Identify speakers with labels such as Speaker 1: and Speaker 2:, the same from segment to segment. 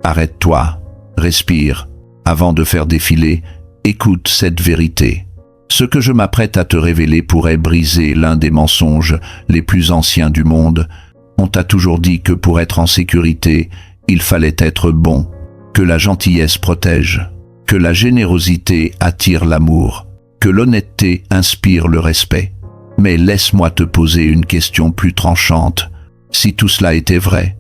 Speaker 1: Arrête-toi, respire. Avant de faire défiler, écoute cette vérité. Ce que je m'apprête à te révéler pourrait briser l'un des mensonges les plus anciens du monde. On t'a toujours dit que pour être en sécurité, il fallait être bon, que la gentillesse protège, que la générosité attire l'amour, que l'honnêteté inspire le respect. Mais laisse-moi te poser une question plus tranchante. Si tout cela était vrai,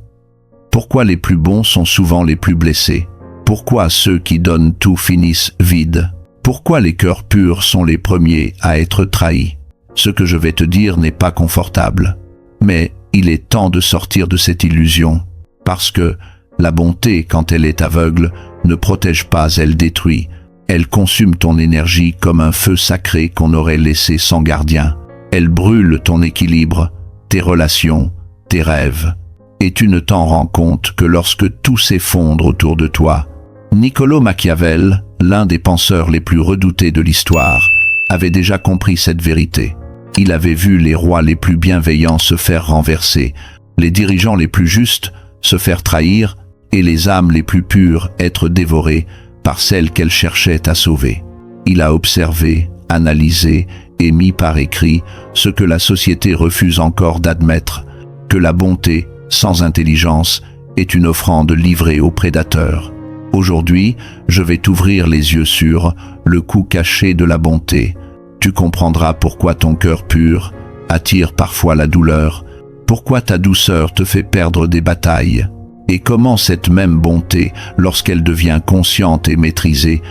Speaker 1: pourquoi les plus bons sont souvent les plus blessés? Pourquoi ceux qui donnent tout finissent vides? Pourquoi les cœurs purs sont les premiers à être trahis? Ce que je vais te dire n'est pas confortable, mais il est temps de sortir de cette illusion, parce que la bonté, quand elle est aveugle, ne protège pas, elle détruit. Elle consume ton énergie comme un feu sacré qu'on aurait laissé sans gardien. Elle brûle ton équilibre, tes relations, tes rêves. Et tu ne t'en rends compte que lorsque tout s'effondre autour de toi. Niccolò Machiavel, l'un des penseurs les plus redoutés de l'histoire, avait déjà compris cette vérité. Il avait vu les rois les plus bienveillants se faire renverser, les dirigeants les plus justes se faire trahir et les âmes les plus pures être dévorées par celles qu'elles cherchaient à sauver. Il a observé, analysé et mis par écrit ce que la société refuse encore d'admettre, que la bonté, sans intelligence, est une offrande livrée aux prédateurs. Aujourd'hui, je vais t'ouvrir les yeux sur le coût caché de la bonté. Tu comprendras pourquoi ton cœur pur attire parfois la douleur, pourquoi ta douceur te fait perdre des batailles, et comment cette même bonté, lorsqu'elle devient consciente et maîtrisée,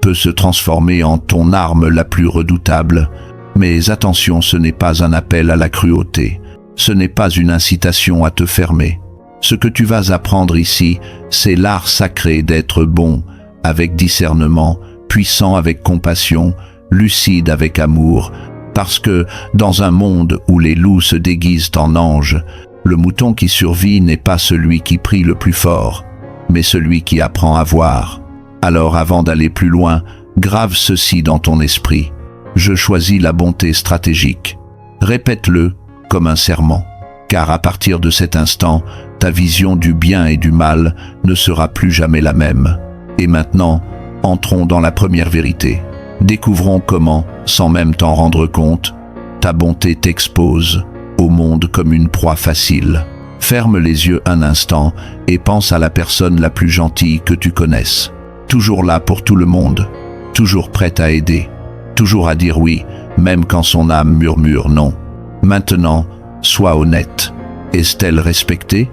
Speaker 1: peut se transformer en ton arme la plus redoutable. Mais attention, ce n'est pas un appel à la cruauté, ce n'est pas une incitation à te fermer. Ce que tu vas apprendre ici, c'est l'art sacré d'être bon, avec discernement, puissant avec compassion, lucide avec amour, parce que, dans un monde où les loups se déguisent en anges, le mouton qui survit n'est pas celui qui prie le plus fort, mais celui qui apprend à voir. Alors avant d'aller plus loin, grave ceci dans ton esprit. Je choisis la bonté stratégique. Répète-le comme un serment, car à partir de cet instant, ta vision du bien et du mal ne sera plus jamais la même. Et maintenant, entrons dans la première vérité. Découvrons comment, sans même t'en rendre compte, ta bonté t'expose au monde comme une proie facile. Ferme les yeux un instant et pense à la personne la plus gentille que tu connaisses. Toujours là pour tout le monde, toujours prête à aider, toujours à dire oui, même quand son âme murmure non. Maintenant, sois honnête. Est-elle respectée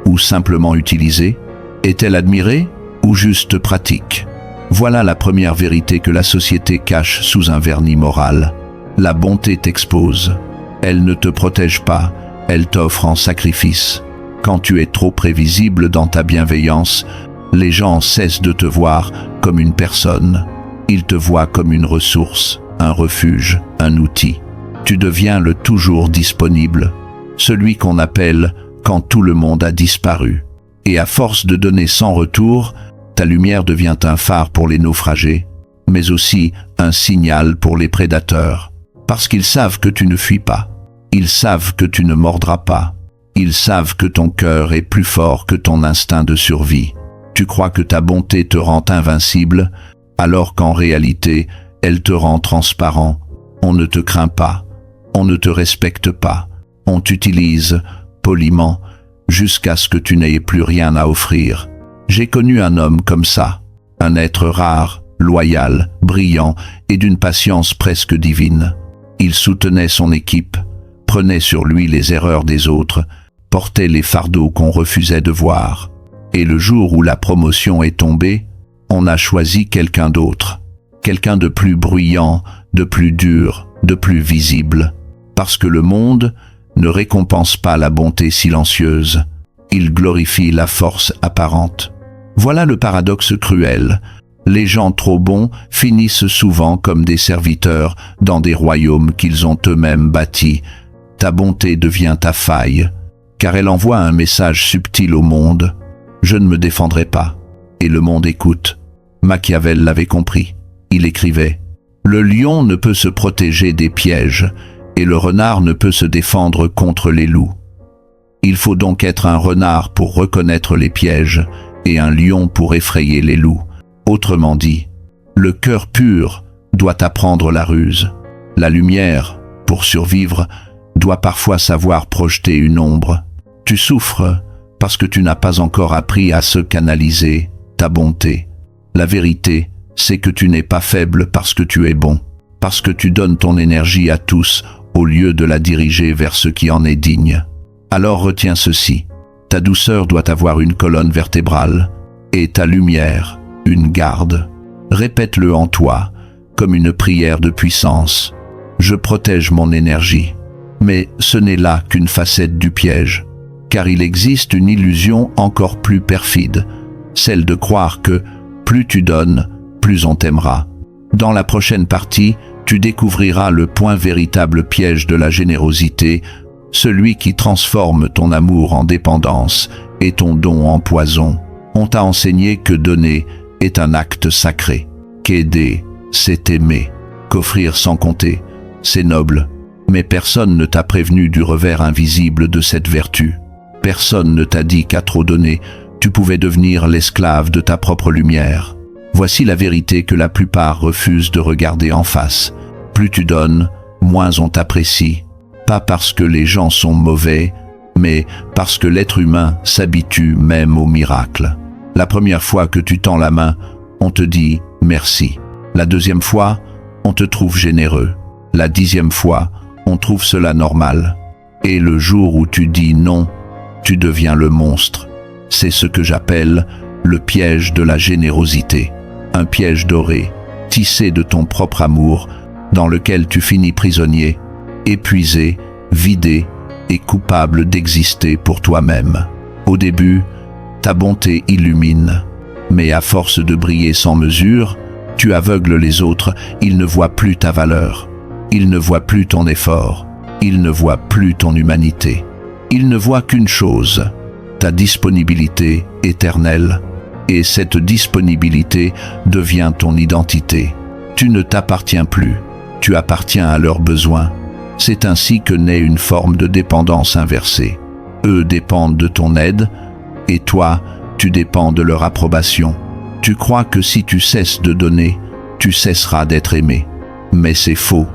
Speaker 1: ou simplement utilisée? Est-elle admirée ou juste pratique? Voilà la première vérité que la société cache sous un vernis moral. La bonté t'expose. Elle ne te protège pas, elle t'offre en sacrifice. Quand tu es trop prévisible dans ta bienveillance, les gens cessent de te voir comme une personne. Ils te voient comme une ressource, un refuge, un outil. Tu deviens le toujours disponible, celui qu'on appelle quand tout le monde a disparu. Et à force de donner sans retour, ta lumière devient un phare pour les naufragés, mais aussi un signal pour les prédateurs. Parce qu'ils savent que tu ne fuis pas. Ils savent que tu ne mordras pas. Ils savent que ton cœur est plus fort que ton instinct de survie. Tu crois que ta bonté te rend invincible, alors qu'en réalité, elle te rend transparent. On ne te craint pas, on ne te respecte pas, on t'utilise poliment jusqu'à ce que tu n'aies plus rien à offrir. J'ai connu un homme comme ça, un être rare, loyal, brillant et d'une patience presque divine. Il soutenait son équipe, prenait sur lui les erreurs des autres, portait les fardeaux qu'on refusait de voir. Et le jour où la promotion est tombée, on a choisi quelqu'un d'autre, quelqu'un de plus bruyant, de plus dur, de plus visible. Parce que le monde ne récompense pas la bonté silencieuse, il glorifie la force apparente. Voilà le paradoxe cruel. Les gens trop bons finissent souvent comme des serviteurs dans des royaumes qu'ils ont eux-mêmes bâtis. Ta bonté devient ta faille, car elle envoie un message subtil au monde. Je ne me défendrai pas. Et le monde écoute. Machiavel l'avait compris. Il écrivait « Le lion ne peut se protéger des pièges, et le renard ne peut se défendre contre les loups. Il faut donc être un renard pour reconnaître les pièges et un lion pour effrayer les loups. Autrement dit, le cœur pur doit apprendre la ruse. La lumière, pour survivre, doit parfois savoir projeter une ombre. Tu souffres parce que tu n'as pas encore appris à se canaliser, ta bonté. La vérité, c'est que tu n'es pas faible parce que tu es bon, parce que tu donnes ton énergie à tous au lieu de la diriger vers ce qui en est digne. Alors retiens ceci, ta douceur doit avoir une colonne vertébrale, et ta lumière, une garde. Répète-le en toi, comme une prière de puissance. Je protège mon énergie. Mais ce n'est là qu'une facette du piège, car il existe une illusion encore plus perfide, celle de croire que plus tu donnes, plus on t'aimera. Dans la prochaine partie, tu découvriras le point véritable piège de la générosité, celui qui transforme ton amour en dépendance et ton don en poison. On t'a enseigné que donner est un acte sacré, qu'aider, c'est aimer, qu'offrir sans compter, c'est noble. Mais personne ne t'a prévenu du revers invisible de cette vertu. Personne ne t'a dit qu'à trop donner, tu pouvais devenir l'esclave de ta propre lumière. Voici la vérité que la plupart refusent de regarder en face. Plus tu donnes, moins on t'apprécie. Pas parce que les gens sont mauvais, mais parce que l'être humain s'habitue même au miracle. La première fois que tu tends la main, on te dit merci. La deuxième fois, on te trouve généreux. La 10e fois, on trouve cela normal. Et le jour où tu dis non, tu deviens le monstre. C'est ce que j'appelle le piège de la générosité. Un piège doré, tissé de ton propre amour, dans lequel tu finis prisonnier, épuisé, vidé et coupable d'exister pour toi-même. Au début, ta bonté illumine, mais à force de briller sans mesure, tu aveugles les autres, ils ne voient plus ta valeur. Ils ne voient plus ton effort, ils ne voient plus ton humanité. Ils ne voient qu'une chose, ta disponibilité éternelle. Et cette disponibilité devient ton identité. Tu ne t'appartiens plus, tu appartiens à leurs besoins. C'est ainsi que naît une forme de dépendance inversée. Eux dépendent de ton aide, et toi, tu dépends de leur approbation. Tu crois que si tu cesses de donner, tu cesseras d'être aimé. Mais c'est faux.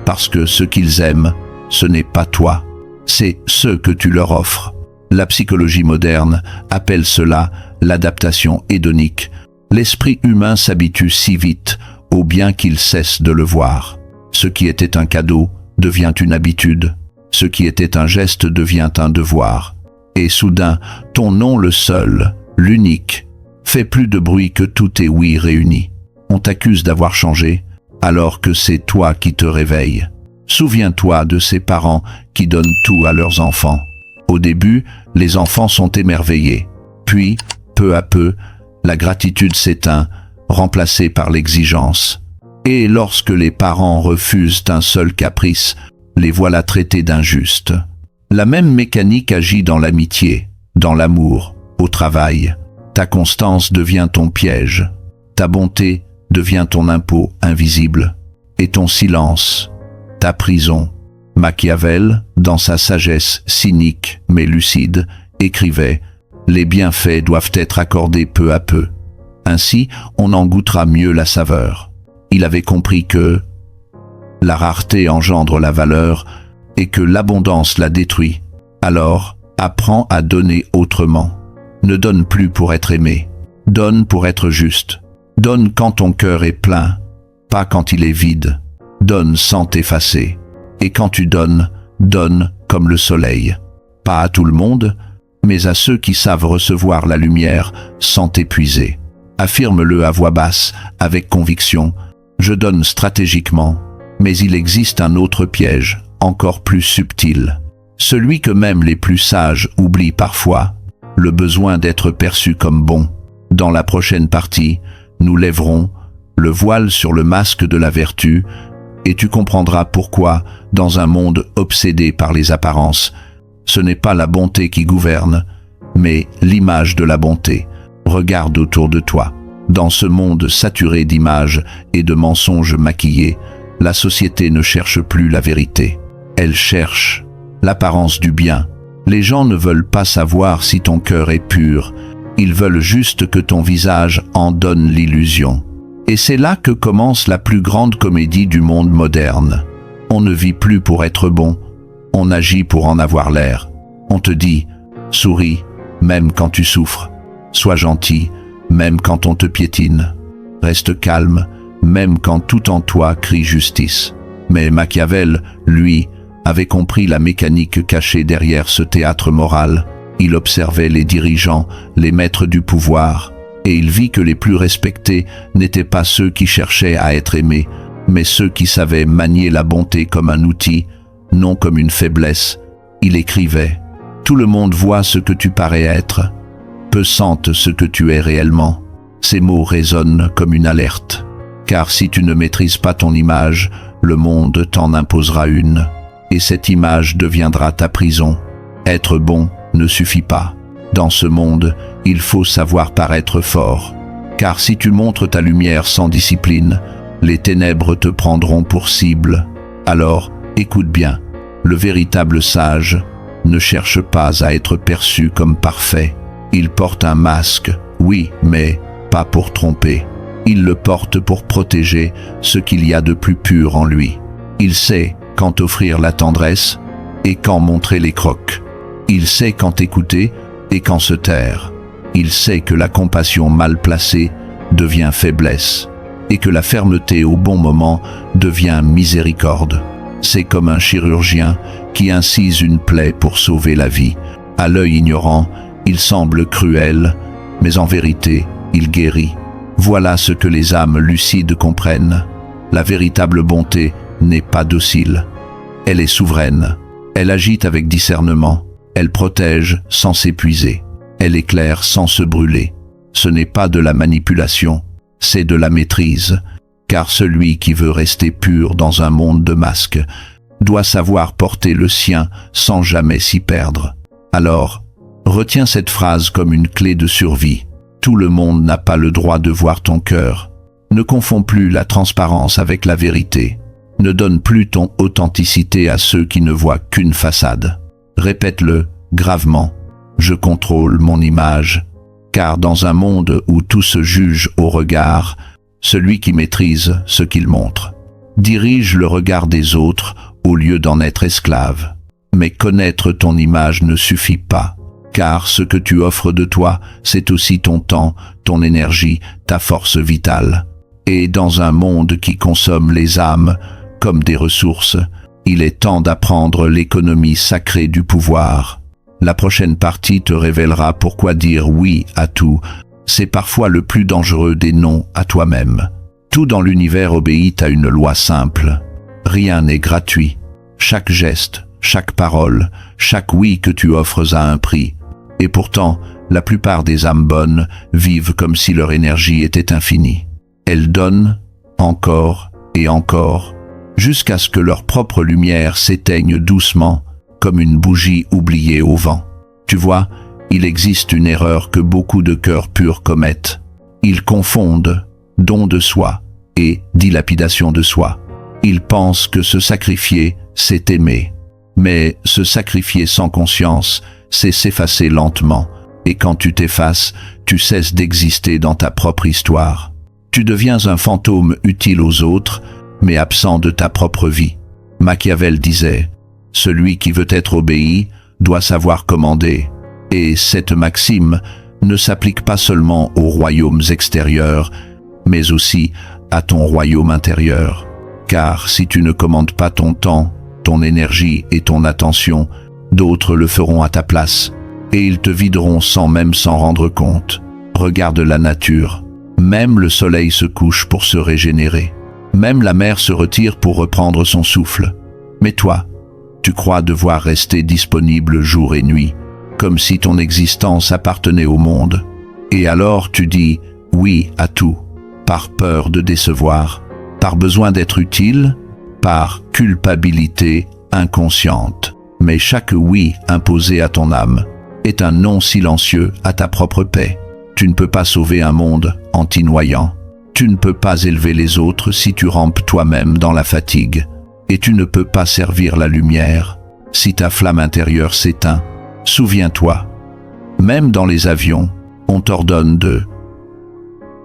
Speaker 1: Parce que ce qu'ils aiment, ce n'est pas toi, c'est ce que tu leur offres. La psychologie moderne appelle cela l'adaptation hédonique. L'esprit humain s'habitue si vite au bien qu'il cesse de le voir. Ce qui était un cadeau devient une habitude. Ce qui était un geste devient un devoir. Et soudain, ton nom le seul, l'unique, fait plus de bruit que tous tes oui réunis. On t'accuse d'avoir changé, alors que c'est toi qui te réveilles. Souviens-toi de ces parents qui donnent tout à leurs enfants. Au début, les enfants sont émerveillés. Puis, peu à peu, la gratitude s'éteint, remplacée par l'exigence. Et lorsque les parents refusent un seul caprice, les voilà traités d'injustes. La même mécanique agit dans l'amitié, dans l'amour, au travail. Ta constance devient ton piège. Ta bonté devient ton impôt invisible, et ton silence, ta prison. Machiavel, dans sa sagesse cynique mais lucide, écrivait « Les bienfaits doivent être accordés peu à peu. Ainsi, on en goûtera mieux la saveur. » Il avait compris que la rareté engendre la valeur et que l'abondance la détruit. Alors, apprends à donner autrement. Ne donne plus pour être aimé. Donne pour être juste. Donne quand ton cœur est plein, pas quand il est vide. Donne sans t'effacer. Et quand tu donnes, donne comme le soleil. Pas à tout le monde, mais à ceux qui savent recevoir la lumière sans t'épuiser. Affirme-le à voix basse, avec conviction. Je donne stratégiquement, mais il existe un autre piège, encore plus subtil. Celui que même les plus sages oublient parfois, le besoin d'être perçu comme bon. Dans la prochaine partie, nous lèverons le voile sur le masque de la vertu, et tu comprendras pourquoi, dans un monde obsédé par les apparences, ce n'est pas la bonté qui gouverne, mais l'image de la bonté. Regarde autour de toi. Dans ce monde saturé d'images et de mensonges maquillés, la société ne cherche plus la vérité. Elle cherche l'apparence du bien. Les gens ne veulent pas savoir si ton cœur est pur. Ils veulent juste que ton visage en donne l'illusion. Et c'est là que commence la plus grande comédie du monde moderne. On ne vit plus pour être bon, on agit pour en avoir l'air. On te dit « souris, même quand tu souffres. Sois gentil, même quand on te piétine. Reste calme, même quand tout en toi crie justice. » Mais Machiavel, lui, avait compris la mécanique cachée derrière ce théâtre moral. Il observait les dirigeants, les maîtres du pouvoir, et il vit que les plus respectés n'étaient pas ceux qui cherchaient à être aimés, mais ceux qui savaient manier la bonté comme un outil, non comme une faiblesse. Il écrivait « Tout le monde voit ce que tu parais être, peu sentent ce que tu es réellement. » Ces mots résonnent comme une alerte, car si tu ne maîtrises pas ton image, le monde t'en imposera une, et cette image deviendra ta prison. Être bon ne suffit pas. Dans ce monde, il faut savoir paraître fort, car si tu montres ta lumière sans discipline, les ténèbres te prendront pour cible. Alors, écoute bien, le véritable sage ne cherche pas à être perçu comme parfait. Il porte un masque, oui, mais pas pour tromper. Il le porte pour protéger ce qu'il y a de plus pur en lui. Il sait quand offrir la tendresse et quand montrer les crocs. Il sait quand écouter et quand se taire. Il sait que la compassion mal placée devient faiblesse et que la fermeté au bon moment devient miséricorde. C'est comme un chirurgien qui incise une plaie pour sauver la vie. À l'œil ignorant, il semble cruel, mais en vérité, il guérit. Voilà ce que les âmes lucides comprennent. La véritable bonté n'est pas docile. Elle est souveraine. Elle agit avec discernement. Elle protège sans s'épuiser. Elle éclaire sans se brûler. Ce n'est pas de la manipulation, c'est de la maîtrise. Car celui qui veut rester pur dans un monde de masques doit savoir porter le sien sans jamais s'y perdre. Alors, retiens cette phrase comme une clé de survie. Tout le monde n'a pas le droit de voir ton cœur. Ne confonds plus la transparence avec la vérité. Ne donne plus ton authenticité à ceux qui ne voient qu'une façade. Répète-le gravement. Je contrôle mon image. Car dans un monde où tout se juge au regard, celui qui maîtrise ce qu'il montre dirige le regard des autres au lieu d'en être esclave. Mais connaître ton image ne suffit pas. Car ce que tu offres de toi, c'est aussi ton temps, ton énergie, ta force vitale. Et dans un monde qui consomme les âmes comme des ressources, il est temps d'apprendre l'économie sacrée du pouvoir. La prochaine partie te révélera pourquoi dire oui à tout, c'est parfois le plus dangereux des non à toi-même. Tout dans l'univers obéit à une loi simple. Rien n'est gratuit. Chaque geste, chaque parole, chaque oui que tu offres a un prix. Et pourtant, la plupart des âmes bonnes vivent comme si leur énergie était infinie. Elles donnent, encore et encore, jusqu'à ce que leur propre lumière s'éteigne doucement, comme une bougie oubliée au vent. Tu vois, il existe une erreur que beaucoup de cœurs purs commettent. Ils confondent don de soi et dilapidation de soi. Ils pensent que se sacrifier, c'est aimer. Mais se sacrifier sans conscience, c'est s'effacer lentement. Et quand tu t'effaces, tu cesses d'exister dans ta propre histoire. Tu deviens un fantôme utile aux autres, mais absent de ta propre vie. Machiavel disait « Celui qui veut être obéi doit savoir commander ». Et cette maxime ne s'applique pas seulement aux royaumes extérieurs, mais aussi à ton royaume intérieur. Car si tu ne commandes pas ton temps, ton énergie et ton attention, d'autres le feront à ta place, et ils te videront sans même s'en rendre compte. Regarde la nature. Même le soleil se couche pour se régénérer. Même la mer se retire pour reprendre son souffle. Mais toi, tu crois devoir rester disponible jour et nuit, comme si ton existence appartenait au monde. Et alors tu dis oui à tout, par peur de décevoir, par besoin d'être utile, par culpabilité inconsciente. Mais chaque oui imposé à ton âme est un non silencieux à ta propre paix. Tu ne peux pas sauver un monde en t'y noyant. Tu ne peux pas élever les autres si tu rampes toi-même dans la fatigue. Et tu ne peux pas servir la lumière si ta flamme intérieure s'éteint. Souviens-toi, même dans les avions, on t'ordonne de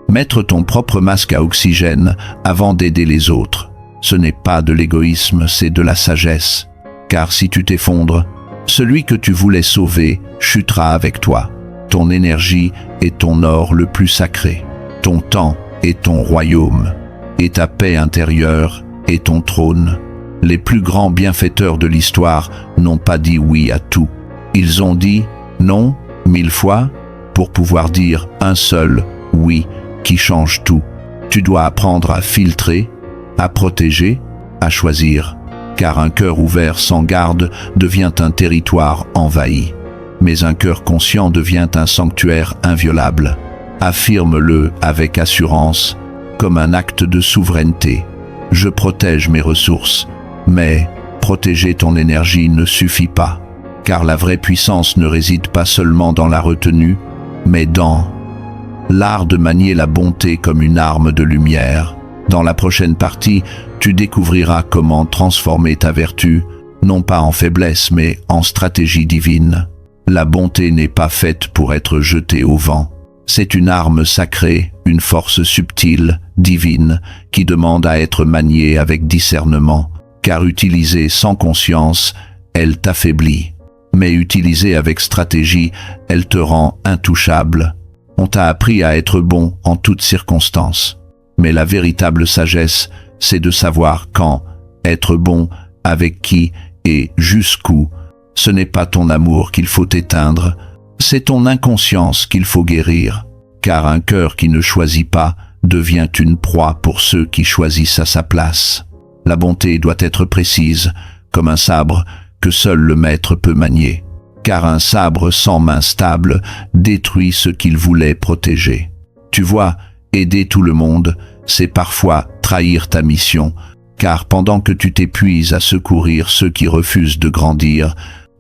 Speaker 1: mettre ton propre masque à oxygène avant d'aider les autres. Ce n'est pas de l'égoïsme, c'est de la sagesse. Car si tu t'effondres, celui que tu voulais sauver chutera avec toi. Ton énergie est ton or le plus sacré. Ton temps est ton royaume. Et ta paix intérieure est ton trône. Les plus grands bienfaiteurs de l'histoire n'ont pas dit oui à tout. Ils ont dit non 1000 fois pour pouvoir dire un seul oui qui change tout. Tu dois apprendre à filtrer, à protéger, à choisir. Car un cœur ouvert sans garde devient un territoire envahi. Mais un cœur conscient devient un sanctuaire inviolable. Affirme-le avec assurance, comme un acte de souveraineté. Je protège mes ressources, mais protéger ton énergie ne suffit pas. Car la vraie puissance ne réside pas seulement dans la retenue, mais dans l'art de manier la bonté comme une arme de lumière. Dans la prochaine partie, tu découvriras comment transformer ta vertu, non pas en faiblesse, mais en stratégie divine. La bonté n'est pas faite pour être jetée au vent. C'est une arme sacrée, une force subtile, divine, qui demande à être maniée avec discernement, car utilisée sans conscience, elle t'affaiblit. Mais utilisée avec stratégie, elle te rend intouchable. On t'a appris à être bon en toutes circonstances. Mais la véritable sagesse, c'est de savoir quand, être bon, avec qui et jusqu'où. Ce n'est pas ton amour qu'il faut éteindre, c'est ton inconscience qu'il faut guérir. Car un cœur qui ne choisit pas devient une proie pour ceux qui choisissent à sa place. La bonté doit être précise, comme un sabre que seul le maître peut manier. Car un sabre sans main stable détruit ce qu'il voulait protéger. Tu vois, aider tout le monde, c'est parfois trahir ta mission, car pendant que tu t'épuises à secourir ceux qui refusent de grandir,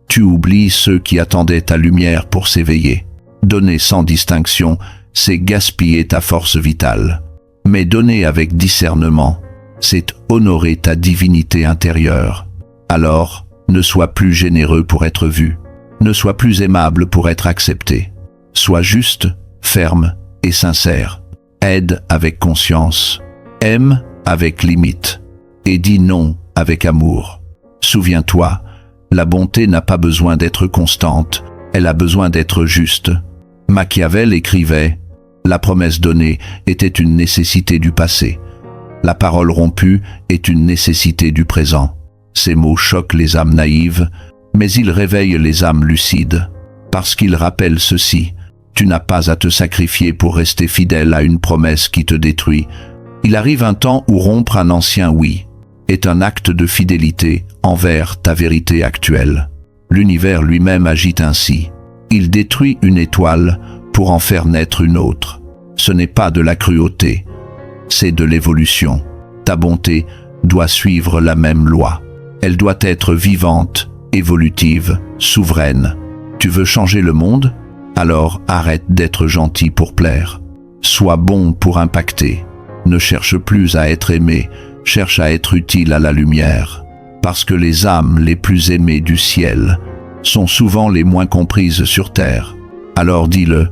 Speaker 1: tu oublies ceux qui attendaient ta lumière pour s'éveiller. Donner sans distinction, c'est gaspiller ta force vitale. Mais donner avec discernement, c'est honorer ta divinité intérieure. Alors, ne sois plus généreux pour être vu. Ne sois plus aimable pour être accepté. Sois juste, ferme et sincère. Aide avec conscience. Aime avec limite. Et dis non avec amour. Souviens-toi, la bonté n'a pas besoin d'être constante, elle a besoin d'être juste. Machiavel écrivait « La promesse donnée était une nécessité du passé. La parole rompue est une nécessité du présent. » Ces mots choquent les âmes naïves, mais ils réveillent les âmes lucides. Parce qu'ils rappellent ceci, tu n'as pas à te sacrifier pour rester fidèle à une promesse qui te détruit. Il arrive un temps où rompre un ancien oui est un acte de fidélité envers ta vérité actuelle. L'univers lui-même agit ainsi. Il détruit une étoile pour en faire naître une autre. Ce n'est pas de la cruauté, c'est de l'évolution. Ta bonté doit suivre la même loi. Elle doit être vivante, évolutive, souveraine. Tu veux changer le monde? Alors arrête d'être gentil pour plaire. Sois bon pour impacter. Ne cherche plus à être aimé, cherche à être utile à la lumière. Parce que les âmes les plus aimées du ciel sont souvent les moins comprises sur terre. Alors dis-le,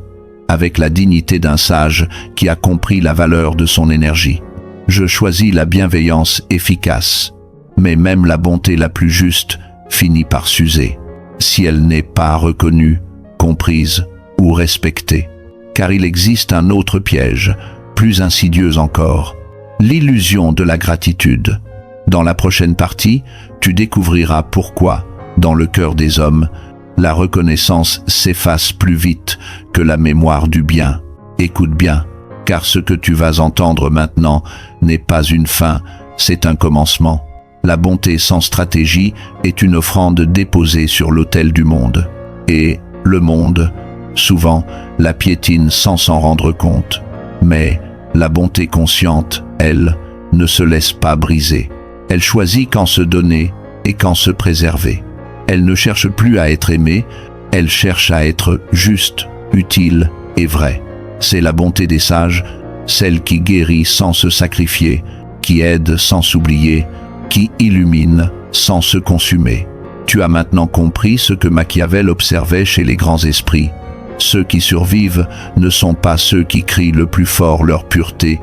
Speaker 1: avec la dignité d'un sage qui a compris la valeur de son énergie. Je choisis la bienveillance efficace, mais même la bonté la plus juste finit par s'user, si elle n'est pas reconnue, comprise ou respectée. Car il existe un autre piège, plus insidieux encore, l'illusion de la gratitude. Dans la prochaine partie, tu découvriras pourquoi, dans le cœur des hommes, la reconnaissance s'efface plus vite que la mémoire du bien. Écoute bien, car ce que tu vas entendre maintenant n'est pas une fin, c'est un commencement. La bonté sans stratégie est une offrande déposée sur l'autel du monde. Et le monde, souvent, la piétine sans s'en rendre compte. Mais la bonté consciente, elle, ne se laisse pas briser. Elle choisit quand se donner et quand se préserver. Elle ne cherche plus à être aimée, elle cherche à être juste, utile et vraie. C'est la bonté des sages, celle qui guérit sans se sacrifier, qui aide sans s'oublier, qui illumine sans se consumer. Tu as maintenant compris ce que Machiavel observait chez les grands esprits. Ceux qui survivent ne sont pas ceux qui crient le plus fort leur pureté,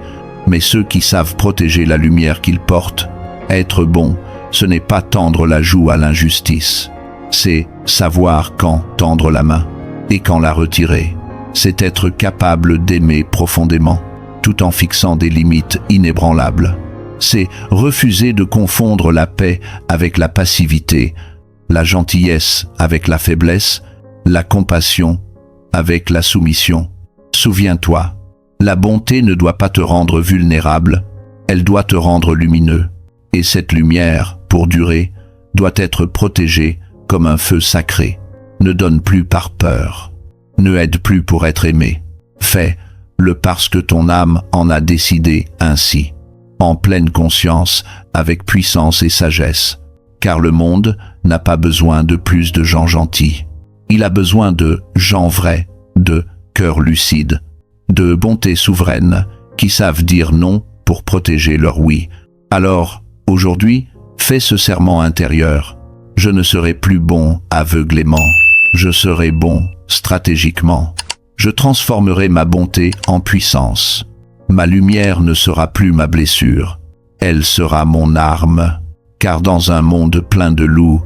Speaker 1: mais ceux qui savent protéger la lumière qu'ils portent. Être bon, ce n'est pas tendre la joue à l'injustice. C'est savoir quand tendre la main et quand la retirer. C'est être capable d'aimer profondément, tout en fixant des limites inébranlables. C'est refuser de confondre la paix avec la passivité, la gentillesse avec la faiblesse, la compassion avec la soumission. Souviens-toi, la bonté ne doit pas te rendre vulnérable, elle doit te rendre lumineux. Et cette lumière, pour durer, doit être protégée comme un feu sacré. Ne donne plus par peur. Ne aide plus pour être aimé. Fais-le parce que ton âme en a décidé ainsi. En pleine conscience, avec puissance et sagesse. Car le monde n'a pas besoin de plus de gens gentils. Il a besoin de gens vrais, de cœurs lucides, de bonté souveraine, qui savent dire non pour protéger leur oui. Alors, aujourd'hui, fais ce serment intérieur. Je ne serai plus bon aveuglément. Je serai bon stratégiquement. Je transformerai ma bonté en puissance. Ma lumière ne sera plus ma blessure. Elle sera mon arme. Car dans un monde plein de loups,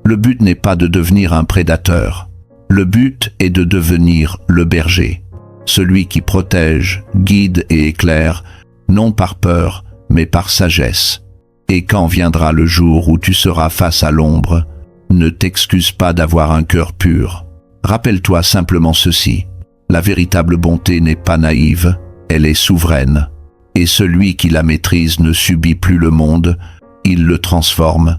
Speaker 1: le but n'est pas de devenir un prédateur. Le but est de devenir le berger. Celui qui protège, guide et éclaire, non par peur, mais par sagesse. Et quand viendra le jour où tu seras face à l'ombre, ne t'excuse pas d'avoir un cœur pur. Rappelle-toi simplement ceci. La véritable bonté n'est pas naïve, elle est souveraine. Et celui qui la maîtrise ne subit plus le monde, il le transforme.